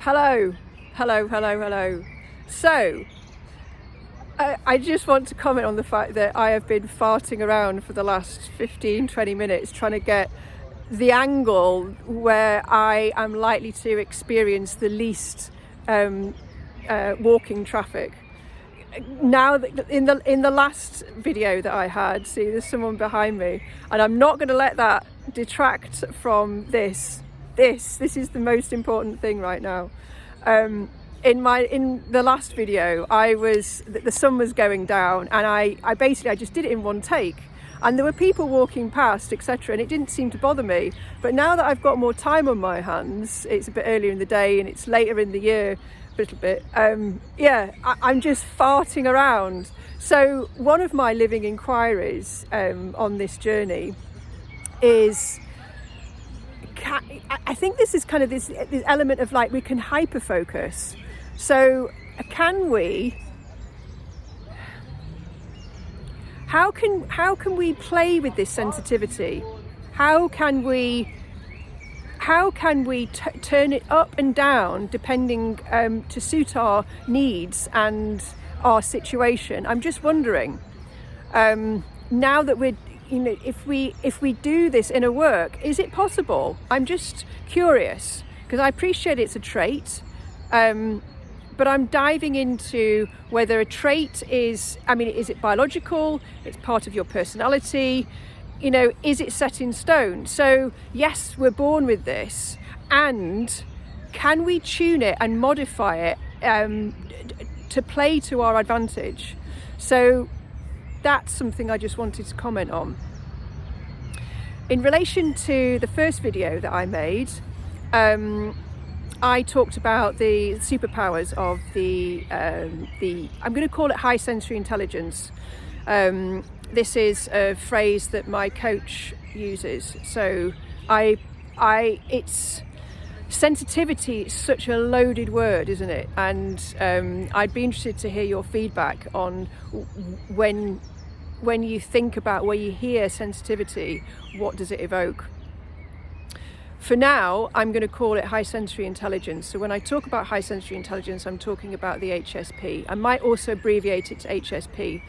Hello. So, I just want to comment on the fact that I have been farting around for the last 15-20 minutes trying to get the angle where I am likely to experience the least walking traffic. Now, in the last video that I had, see, there's someone behind me, and I'm not going to let that detract from this. This is the most important thing right now. In the last video, the sun was going down, and I just did it in one take, and there were people walking past, etc., and it didn't seem to bother me. But now that I've got more time on my hands, it's a bit earlier in the day and it's later in the year, a little bit. I'm just farting around. So one of my living inquiries on this journey is, I think this is kind of this element of like we can hyper focus. So how can we play with this sensitivity? How can we turn it up and down depending to suit our needs and our situation? I'm just wondering, now that we're, if we do this inner work, is it possible? I'm just curious, because I appreciate it's a trait, but I'm diving into whether a trait is it biological? It's part of your personality? Is it set in stone? So yes, we're born with this, and can we tune it and modify it to play to our advantage? So that's something I just wanted to comment on. In relation to the first video that I made, I talked about the superpowers of the I'm going to call it high sensory intelligence. This is a phrase that my coach uses. So it's sensitivity is such a loaded word, isn't it? And I'd be interested to hear your feedback on when you think about, when you hear sensitivity, what does it evoke? For now, I'm going to call it high sensory intelligence. So when I talk about high sensory intelligence, I'm talking about the HSP. I might also abbreviate it to HSP.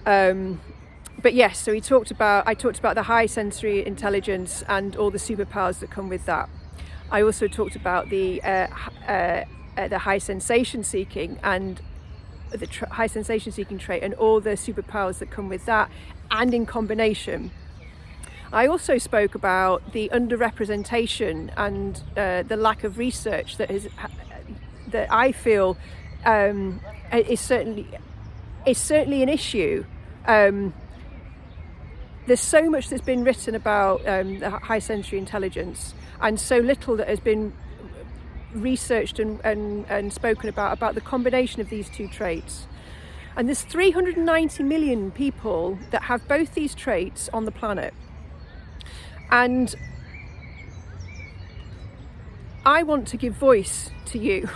But yes, so I talked about the high sensory intelligence and all the superpowers that come with that. I also talked about the high sensation seeking and the high sensation seeking trait and all the superpowers that come with that, and in combination. I also spoke about the underrepresentation and the lack of research that I feel is certainly an issue. There's so much that's been written about the high sensory intelligence, and so little that has been researched and spoken about the combination of these two traits. And there's 390 million people that have both these traits on the planet. And I want to give voice to you.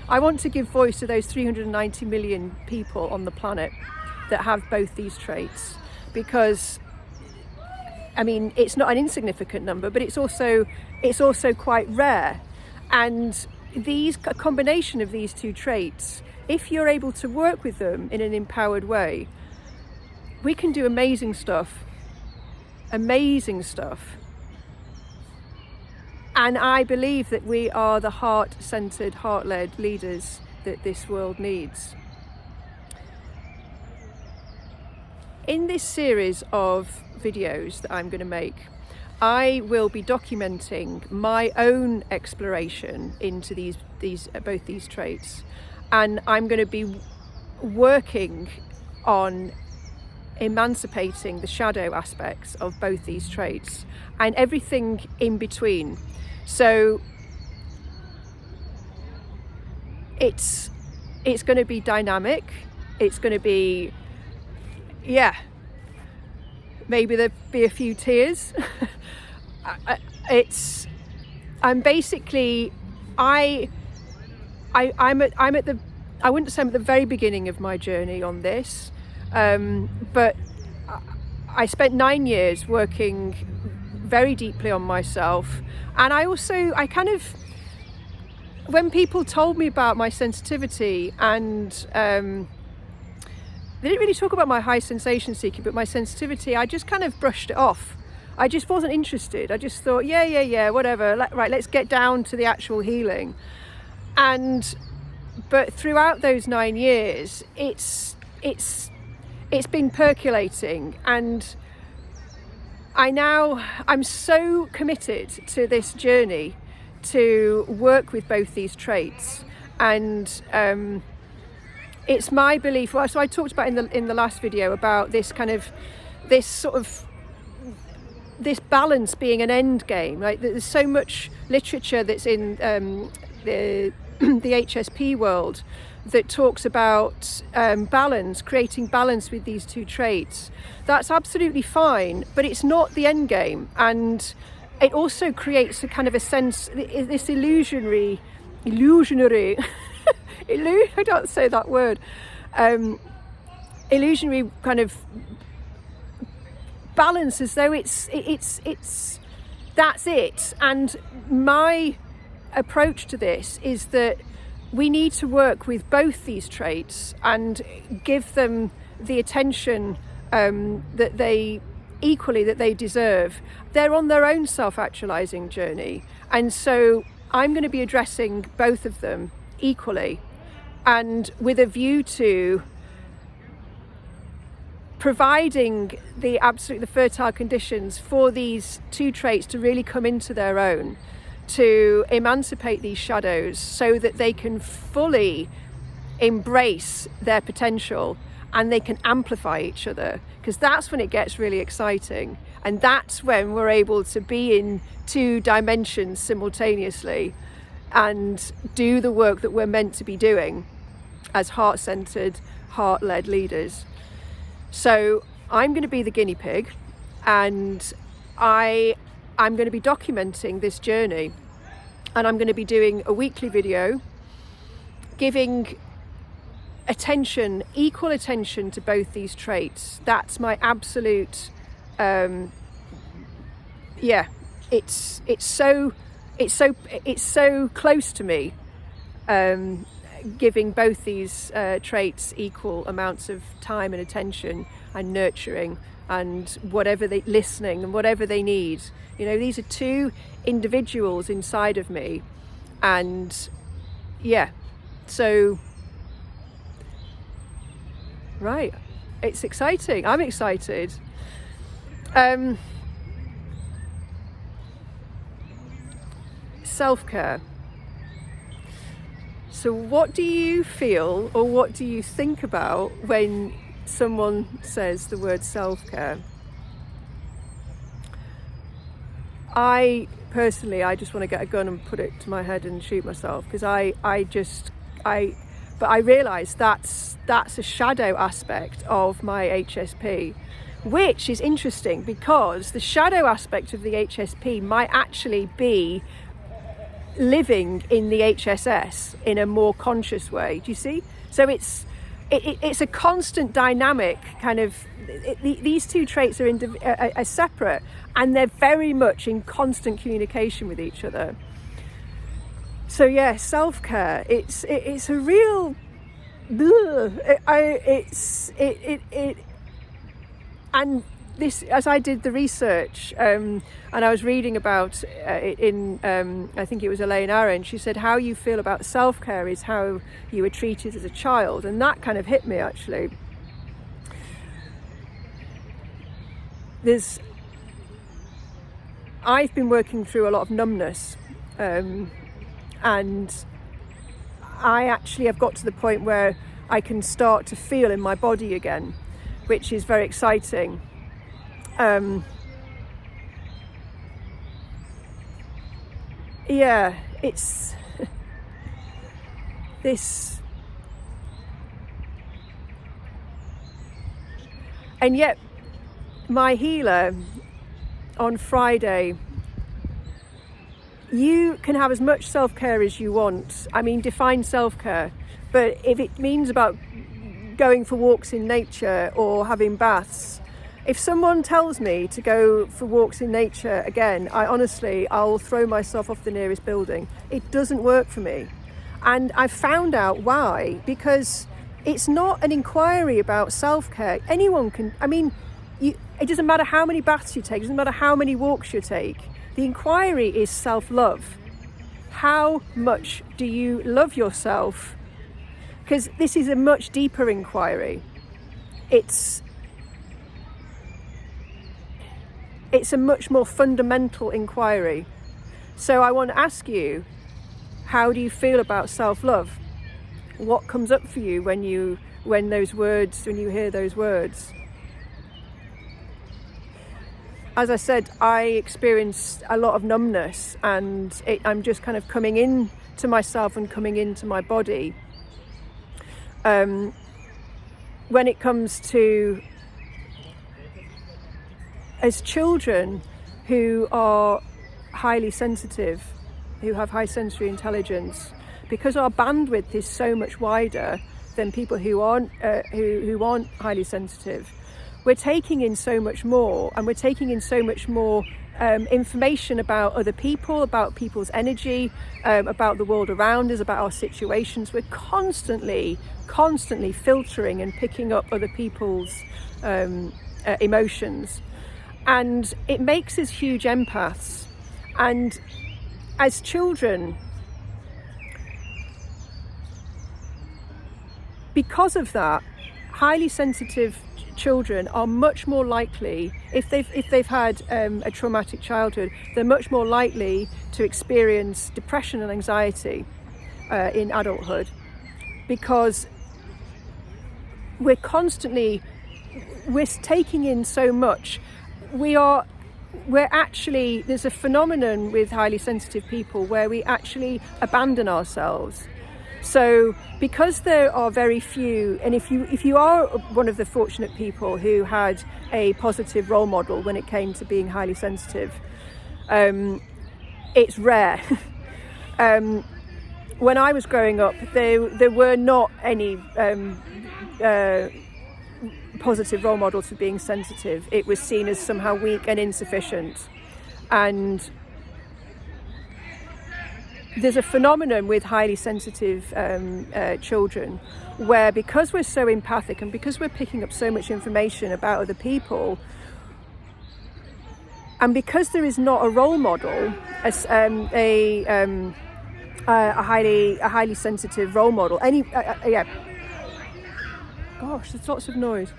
I want to give voice to those 390 million people on the planet that have both these traits, because it's not an insignificant number, but it's also quite rare. And a combination of these two traits, if you're able to work with them in an empowered way, we can do amazing stuff. And I believe that we are the heart-centered, heart-led leaders that this world needs. In this series of videos that I'm going to make, I will be documenting my own exploration into both these traits, and I'm going to be working on emancipating the shadow aspects of both these traits and everything in between. So it's going to be dynamic. It's going to be, maybe there'll be a few tears. I'm at the, I wouldn't say I'm at the very beginning of my journey on this, but I spent 9 years working very deeply on myself, and I when people told me about my sensitivity, and they didn't really talk about my high sensation seeking, but my sensitivity, I just kind of brushed it off. I just wasn't interested. I just thought, yeah, whatever. Right, let's get down to the actual healing. But throughout those 9 years, it's been percolating, and I'm so committed to this journey to work with both these traits. And it's my belief, well, so I talked about in the last video about this balance being an end game. Like, there's so much literature that's in the HSP world that talks about balance, creating balance with these two traits. That's absolutely fine, but it's not the end game. And it also creates a kind of a sense, this illusionary I don't say that word, illusionary kind of balance, as though it's that's it. And my approach to this is that we need to work with both these traits and give them the attention that they deserve. They're on their own self-actualizing journey, and so I'm going to be addressing both of them equally, and with a view to providing the fertile conditions for these two traits to really come into their own, to emancipate these shadows so that they can fully embrace their potential and they can amplify each other, because that's when it gets really exciting, and that's when we're able to be in two dimensions simultaneously and do the work that we're meant to be doing as heart-centered, heart-led leaders. So I'm going to be the guinea pig, and I'm going to be documenting this journey, and I'm going to be doing a weekly video giving equal attention to both these traits. That's my absolute it's so close to me, giving both these traits equal amounts of time and attention and nurturing and listening and whatever they need. You know, these are two individuals inside of me, and so right, it's exciting. I'm excited. Self-care. So what do you feel, or what do you think about when someone says the word self-care? I personally just want to get a gun and put it to my head and shoot myself, because but I realise that's a shadow aspect of my HSP, which is interesting, because the shadow aspect of the HSP might actually be living in the HSS in a more conscious way. Do you see? So it's a constant dynamic kind of. These two traits are separate, and they're very much in constant communication with each other. So yeah, self-care. It's a real. And this, as I did the research, and I was reading about it in, I think it was Elaine Aron. She said, how you feel about self-care is how you were treated as a child, and that kind of hit me actually. I've been working through a lot of numbness, and I actually have got to the point where I can start to feel in my body again, which is very exciting. It's this, and yet my healer on Friday, you can have as much self-care as you want. I mean, define self-care, but if it means about going for walks in nature or having baths, If someone tells me to go for walks in nature again, I'll throw myself off the nearest building. It doesn't work for me. And I found out why, because it's not an inquiry about self-care. Anyone can, it doesn't matter how many baths you take, it doesn't matter how many walks you take. The inquiry is self-love. How much do you love yourself? Because this is a much deeper inquiry. It's a much more fundamental inquiry. So I want to ask you, how do you feel about self-love? What comes up for you when you hear those words? As I said, I experienced a lot of numbness, and I'm just kind of coming in to myself and coming into my body. When it comes to, as children who are highly sensitive, who have high sensory intelligence, because our bandwidth is so much wider than people who aren't highly sensitive, we're taking in so much more, and we're taking in so much more information about other people, about people's energy, about the world around us, about our situations. We're constantly filtering and picking up other people's emotions, and it makes us huge empaths. And as children, because of that, highly sensitive children are much more likely, if they've had a traumatic childhood, they're much more likely to experience depression and anxiety in adulthood, because we're taking in so much. There's a phenomenon with highly sensitive people where we actually abandon ourselves. So because there are very few, and if you are one of the fortunate people who had a positive role model when it came to being highly sensitive, it's rare. When I was growing up, there were not any positive role models for being sensitive. It was seen as somehow weak and insufficient. And there's a phenomenon with highly sensitive children where, because we're so empathic and because we're picking up so much information about other people, and because there is not a role model, as a highly sensitive role model, gosh, there's lots of noise.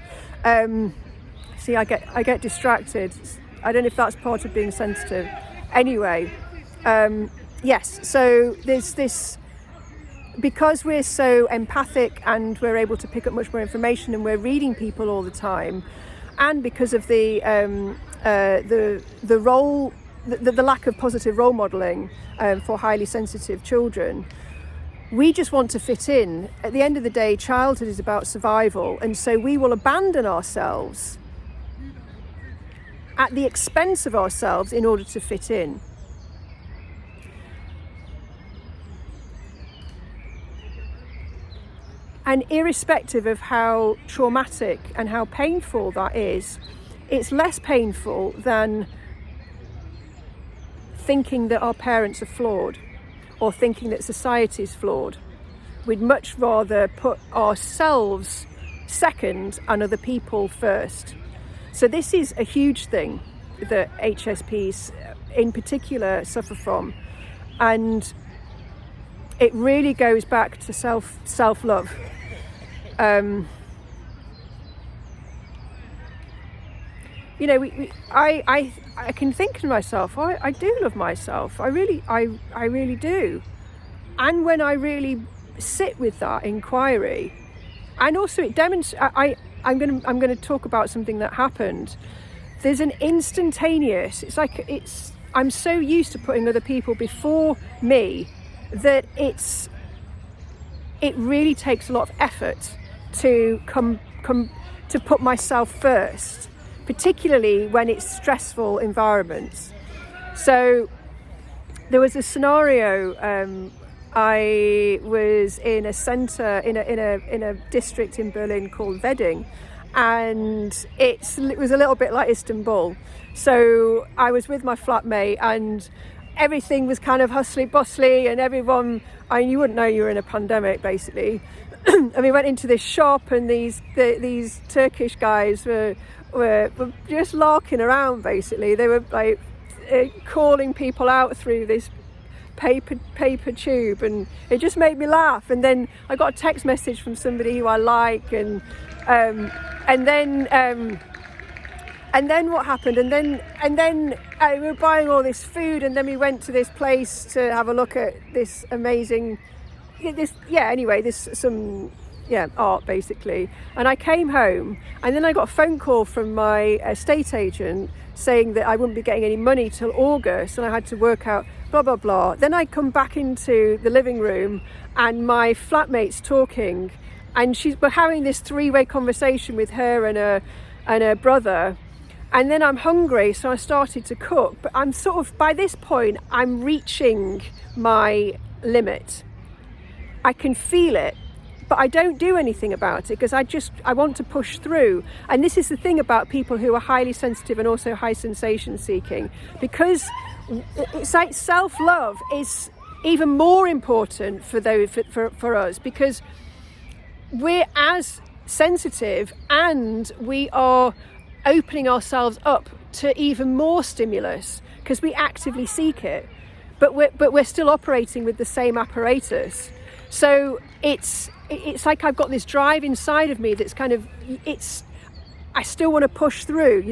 See, I get distracted. I don't know if that's part of being sensitive. Anyway, yes, so there's this, because we're so empathic and we're able to pick up much more information and we're reading people all the time, and because of the lack of positive role modelling for highly sensitive children, we just want to fit in. At the end of the day, childhood is about survival, and so we will abandon ourselves at the expense of ourselves in order to fit in. And irrespective of how traumatic and how painful that is, it's less painful than thinking that our parents are flawed or thinking that society is flawed. We'd much rather put ourselves second and other people first. So this is a huge thing that HSPs in particular suffer from, and it really goes back to self-love. I can think to myself, I do love myself. I really do. And when I really sit with that inquiry, and also it demonstrates, I'm going to talk about something that happened. There's an instantaneous, I'm so used to putting other people before me that it really takes a lot of effort to to put myself first, particularly when it's stressful environments. So there was a scenario. I was in a centre in a district in Berlin called Wedding, and it was a little bit like Istanbul. So I was with my flatmate, and everything was kind of hustly bustly, and everyone, you wouldn't know you were in a pandemic basically. And we went into this shop, and these Turkish guys were just larking around basically. They were like calling people out through this paper tube, and it just made me laugh. And then I got a text message from somebody who I like, and then what happened? And then we were buying all this food, and then we went to this place to have a look at this amazing, art basically. And I came home, and then I got a phone call from my estate agent saying that I wouldn't be getting any money till August, and I had to work out blah blah blah. Then I come back into the living room, and my flatmate's talking, and we're having this three-way conversation with her and her brother. And then I'm hungry, so I started to cook. But I'm sort of, by this point, I'm reaching my limit. I can feel it, but I don't do anything about it because I want to push through. And this is the thing about people who are highly sensitive and also high sensation seeking, because it's like self-love is even more important for us, because we're as sensitive, and we are opening ourselves up to even more stimulus because we actively seek it, but we're still operating with the same apparatus. So it's like I've got this drive inside of me that's kind of, I still want to push through,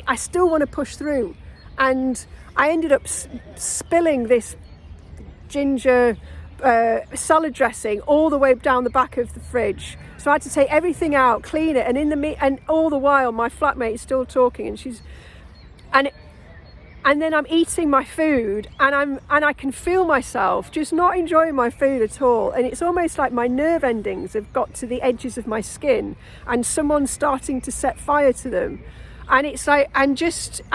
I still want to push through. And I ended up spilling this ginger salad dressing all the way down the back of the fridge. So I had to take everything out, clean it, and and all the while my flatmate is still talking, and then I'm eating my food, and I can feel myself just not enjoying my food at all. And it's almost like my nerve endings have got to the edges of my skin, and someone's starting to set fire to them. And it's like, I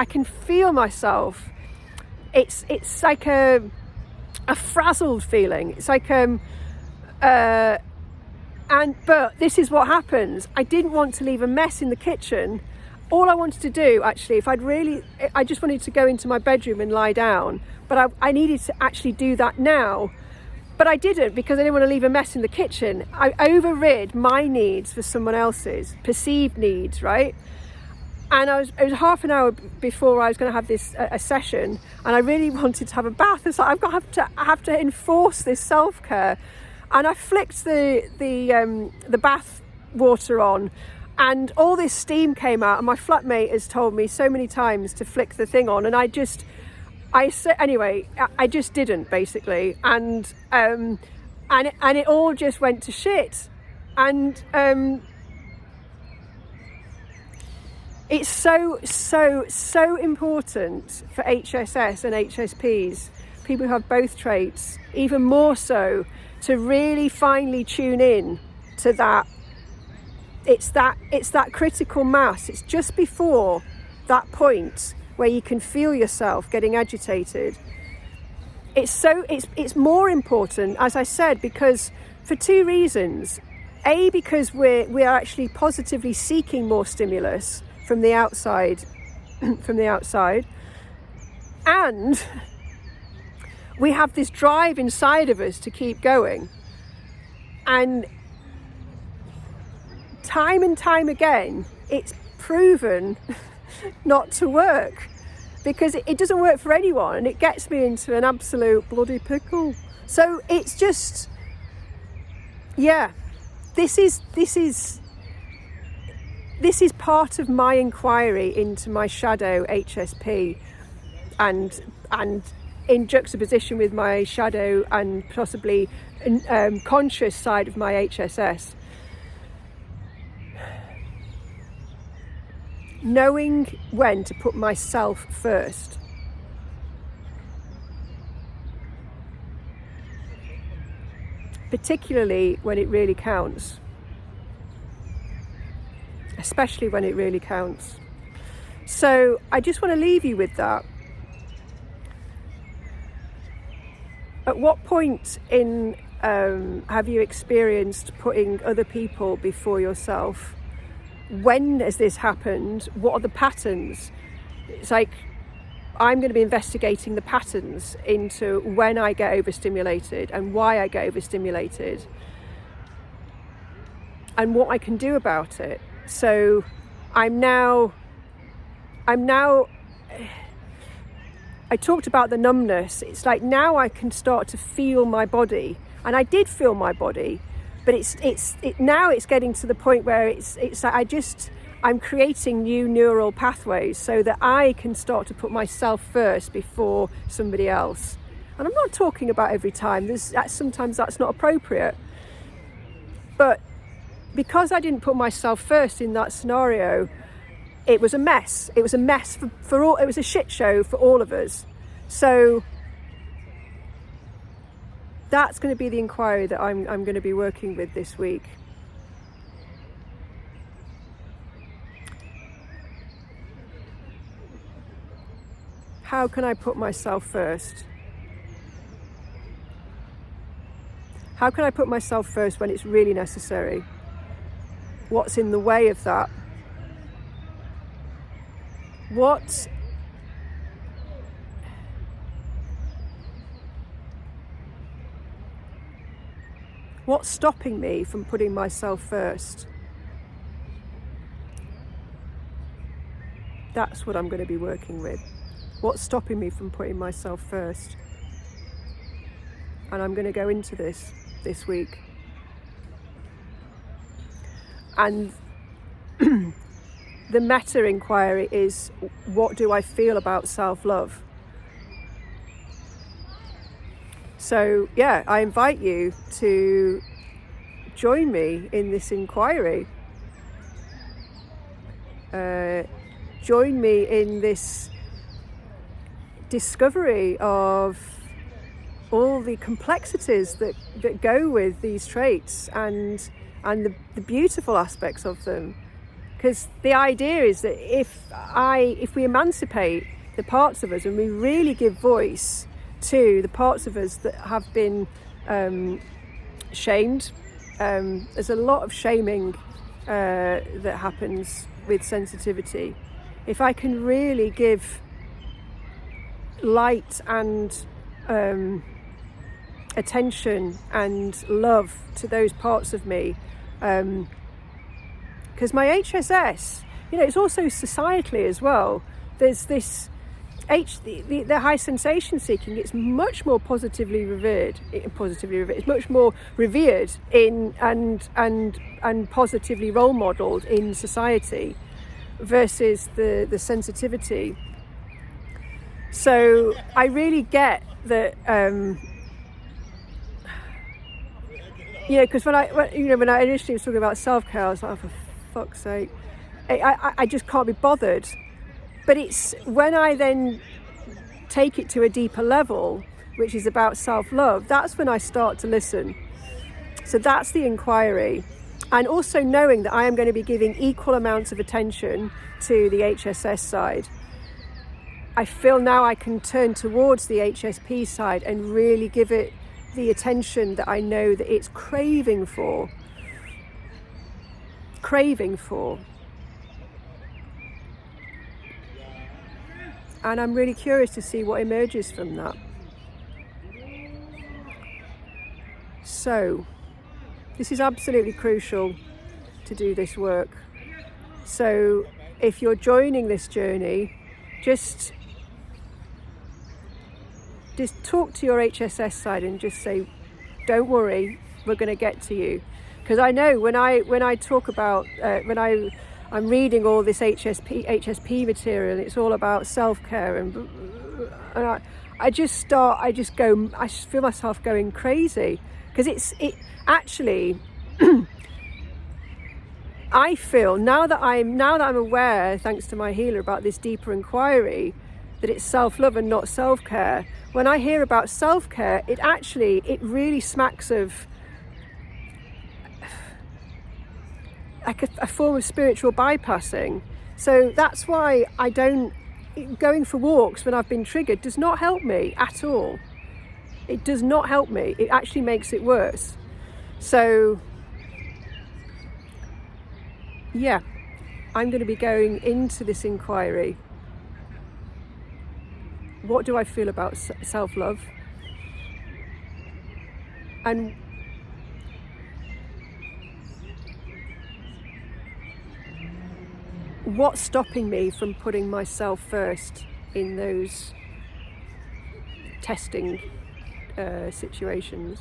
can feel myself. It's like a frazzled feeling. It's like but this is what happens. I didn't want to leave a mess in the kitchen. All I wanted to do, actually, I just wanted to go into my bedroom and lie down, but I needed to actually do that now. But I didn't, because I didn't want to leave a mess in the kitchen. I overrid my needs for someone else's perceived needs, right? And it was half an hour before I was going to have this a session, and I really wanted to have a bath. It's like I have to enforce this self-care. And I flicked the bath water on, and all this steam came out, and my flatmate has told me so many times to flick the thing on, and I just didn't, basically, and it all just went to shit. And it's so important for HSS and HSPs, people who have both traits, even more so, to really finally tune in to that. It's that critical mass. It's just before that point where you can feel yourself getting agitated. It's more important, as I said, because for two reasons. A, because we are actually positively seeking more stimulus from the outside, and we have this drive inside of us to keep going. And time again, it's proven not to work, because it doesn't work for anyone, and it gets me into an absolute bloody pickle. So it's just, this is part of my inquiry into my shadow HSP, and in juxtaposition with my shadow and possibly conscious side of my HSS. Knowing when to put myself first. Particularly when it really counts. Especially when it really counts. So I just want to leave you with that. At what point in have you experienced putting other people before yourself? when has this happened? What are the patterns? It's like I'm going to be investigating the patterns into when I get overstimulated and why I get overstimulated and what I can do about it. So I'm now I talked about the numbness. It's like now I can start to feel my body, and I did feel my body, but now it's getting to the point where it's like I'm creating new neural pathways so that I can start to put myself first before somebody else. And I'm not talking about every time. Sometimes that's not appropriate. But because I didn't put myself first in that scenario, it was a mess. It was a mess for all. It was a shit show for all of us. So that's going to be the inquiry that I'm going to be working with this week. How can I put myself first? How can I put myself first when it's really necessary? What's in the way of that? What's stopping me from putting myself first? That's what I'm going to be working with. What's stopping me from putting myself first? And I'm going to go into this week. And the meta inquiry is, what do I feel about self-love? So yeah, I invite you to join me in this inquiry. Join me in this discovery of all the complexities that go with these traits and the beautiful aspects of them. Because the idea is that if we emancipate the parts of us and we really give voice to the parts of us that have been shamed, there's a lot of shaming that happens with sensitivity. If I can really give light and attention and love to those parts of me, because my HSS, it's also societally as well. There's this the high sensation seeking. It's much more positively revered. It's much more revered in and positively role modelled in society versus the sensitivity. So I really get that. Because when I initially was talking about self-care, I was like, oh, for fuck's sake, I just can't be bothered. But it's when I then take it to a deeper level, which is about self-love, that's when I start to listen. So that's the inquiry. And also knowing that I am going to be giving equal amounts of attention to the HSS side. I feel now I can turn towards the HSP side and really give it the attention that I know that it's craving for. And I'm really curious to see what emerges from that. So, this is absolutely crucial to do this work. So, if you're joining this journey, just talk to your HSS side and just say, don't worry, we're going to get to you. Because I know when I talk about, I'm reading all this HSP material, it's all about self-care, and I just feel myself going crazy. Because it actually, I feel now that I'm aware, thanks to my healer, about this deeper inquiry, that it's self-love and not self-care. When I hear about self-care, it really smacks of like a form of spiritual bypassing. So that's why going for walks when I've been triggered does not help me at all. It does not help me. It actually makes it worse. So yeah, I'm going to be going into this inquiry. What do I feel about self-love? And what's stopping me from putting myself first in those testing situations?